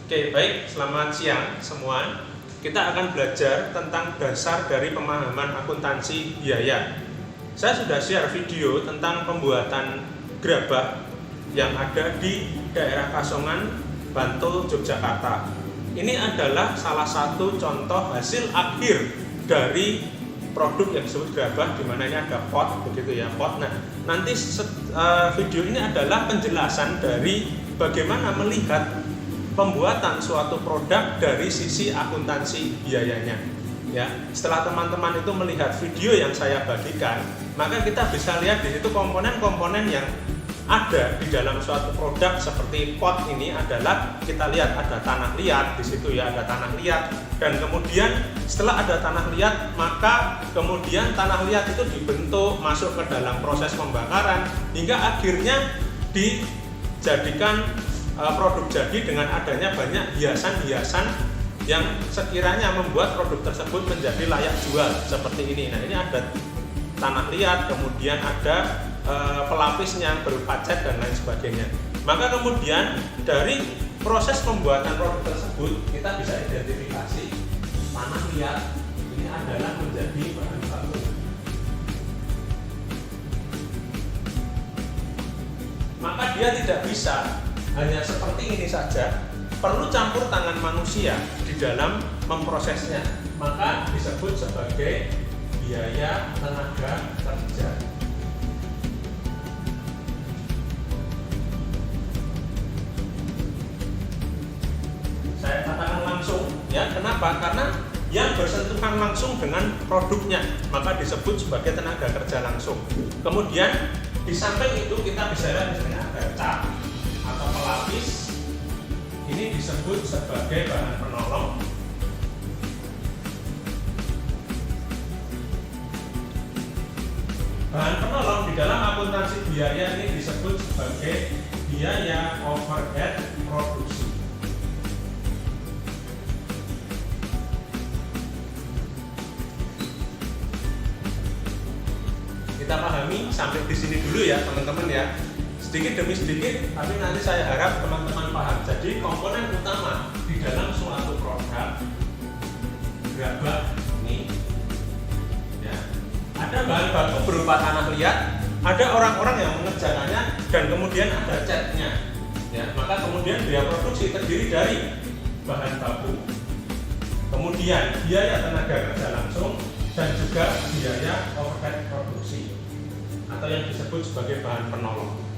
Oke, baik, selamat siang semua. Kita akan belajar tentang dasar dari pemahaman akuntansi biaya. Saya sudah share video tentang pembuatan gerabah yang ada di daerah Kasongan, Bantul, Yogyakarta. Ini adalah salah satu contoh hasil akhir dari produk yang disebut gerabah, di mana ini ada pot, begitu ya, pot. Nah, nanti video ini adalah penjelasan dari bagaimana melihat pembuatan suatu produk dari sisi akuntansi biayanya. Ya, setelah teman-teman itu melihat video yang saya bagikan, maka kita bisa lihat di situ komponen-komponen yang ada di dalam suatu produk seperti pot ini adalah kita lihat ada tanah liat di situ ya, ada tanah liat, dan kemudian setelah ada tanah liat maka kemudian tanah liat itu dibentuk masuk ke dalam proses pembakaran hingga akhirnya dijadikan produk jadi dengan adanya banyak hiasan-hiasan yang sekiranya membuat produk tersebut menjadi layak jual seperti ini. Nah, ini ada tanah liat, kemudian ada pelapisnya berupa cat dan lain sebagainya. Maka kemudian dari proses pembuatan produk tersebut kita bisa identifikasi tanah liat ini adalah menjadi bahan baku. Maka dia tidak bisa hanya seperti ini saja, perlu campur tangan manusia di dalam memprosesnya, maka disebut sebagai biaya tenaga kerja. Saya katakan langsung ya, kenapa? Karena yang bersentuhan langsung dengan produknya maka disebut sebagai tenaga kerja langsung. Kemudian di samping itu kita bisa lihat misalnya ada cat atau pelapis, ini disebut sebagai bahan penolong. Bahan penolong di dalam akuntansi biaya ini disebut sebagai biaya overhead produksi. Kita pahami sampai di sini dulu ya teman-teman ya. Sedikit demi sedikit, tapi nanti saya harap teman-teman paham. Jadi komponen utama di dalam suatu produk gerabah ini ya, ada bahan baku berupa tanah liat, ada orang-orang yang mengerjakannya, dan kemudian ada catnya ya. Maka kemudian biaya produksi terdiri dari bahan baku, kemudian biaya tenaga kerja langsung, dan juga biaya overhead produksi atau yang disebut sebagai bahan penolong.